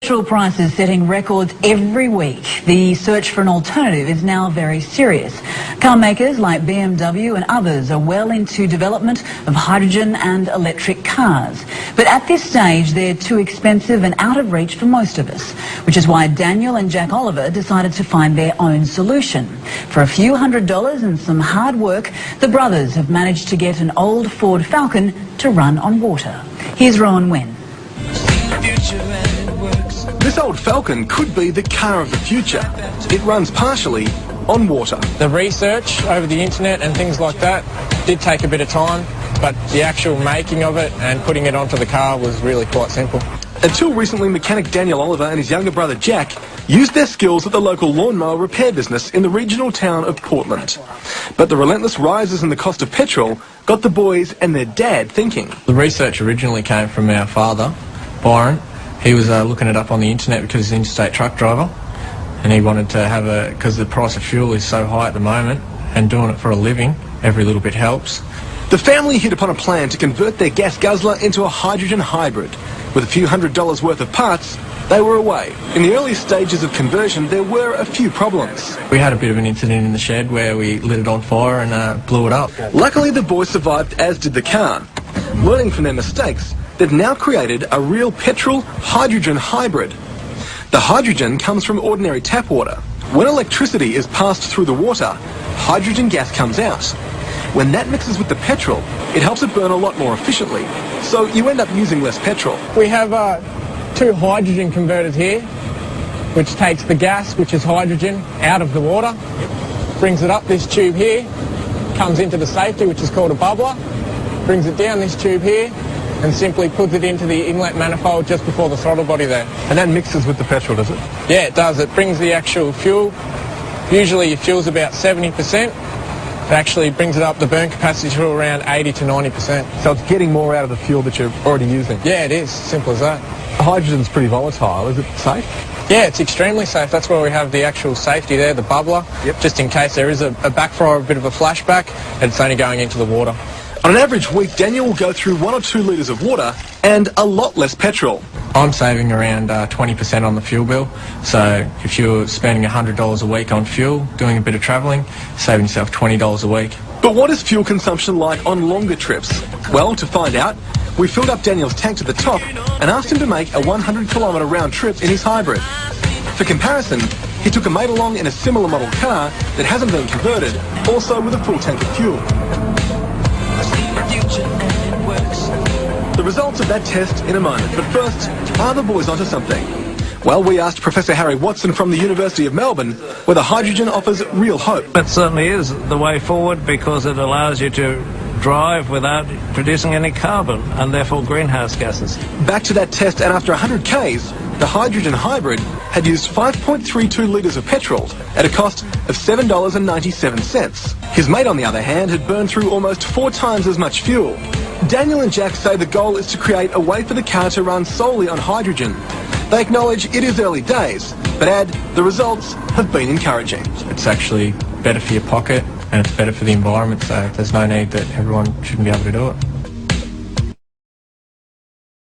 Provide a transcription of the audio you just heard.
Petrol prices setting records every week. The search for an alternative is now very serious. Car makers like BMW and others are well into development of hydrogen and electric cars. But at this stage, they're too expensive and out of reach for most of us, which is why Daniel and Jack Oliver decided to find their own solution. For a few $100s and some hard work, the brothers have managed to get an old Ford Falcon to run on water. Here's Rowan Wen. This old Falcon could be the car of the future. It runs partially on water. The research over the internet and things like that did take a bit of time, but the actual making of it and putting it onto the car was really quite simple. Until recently, mechanic Daniel Oliver and his younger brother Jack used their skills at the local lawnmower repair business in the regional town of Portland. But the relentless rises in the cost of petrol got the boys and their dad thinking. The research originally came from our father, Byron. He was looking it up on the internet because he's an interstate truck driver, and he wanted to have because the price of fuel is so high at the moment, and doing it for a living, every little bit helps. The family hit upon a plan to convert their gas guzzler into a hydrogen hybrid. With a few $100s worth of parts, they were away. In the early stages of conversion, there were a few problems. We had a bit of an incident in the shed where we lit it on fire and blew it up. Luckily, the boys survived, as did the car. Learning from their mistakes, they've now created a real petrol-hydrogen hybrid. The hydrogen comes from ordinary tap water. When electricity is passed through the water, hydrogen gas comes out. When that mixes with the petrol, it helps it burn a lot more efficiently, so you end up using less petrol. We have two hydrogen converters here, which takes the gas, which is hydrogen, out of the water, brings it up this tube here, comes into the safety, which is called a bubbler, brings it down this tube here, and simply puts it into the inlet manifold just before the throttle body there. And that mixes with the petrol, does it? Yeah, it does. It brings the actual fuel. Usually your fuel's about 70%. It actually brings it up the burn capacity to around 80 to 90%. So it's getting more out of the fuel that you're already using? Yeah, it is. Simple as that. Hydrogen's pretty volatile. Is it safe? Yeah, it's extremely safe. That's why we have the actual safety there, the bubbler, just in case there is a backfire, a bit of a flashback, and it's only going into the water. On an average week, Daniel will go through 1 or 2 litres of water and a lot less petrol. I'm saving around 20% on the fuel bill. So if you're spending $100 a week on fuel, doing a bit of travelling, saving yourself $20 a week. But what is fuel consumption like on longer trips? Well, to find out, we filled up Daniel's tank to the top and asked him to make a 100-kilometre round trip in his hybrid. For comparison, he took a mate along in a similar model car that hasn't been converted, also with a full tank of fuel. The results of that test in a moment, but first, are the boys onto something? Well, we asked Professor Harry Watson from the University of Melbourne whether hydrogen offers real hope. It certainly is the way forward because it allows you to drive without producing any carbon and therefore greenhouse gases. Back to that test, and after 100 Ks, the hydrogen hybrid had used 5.32 litres of petrol at a cost of $7.97. His mate, on the other hand, had burned through almost 4 times as much fuel. Daniel and Jack say the goal is to create a way for the car to run solely on hydrogen. They acknowledge it is early days, but add the results have been encouraging. It's actually better for your pocket and it's better for the environment, so there's no need that everyone shouldn't be able to do it.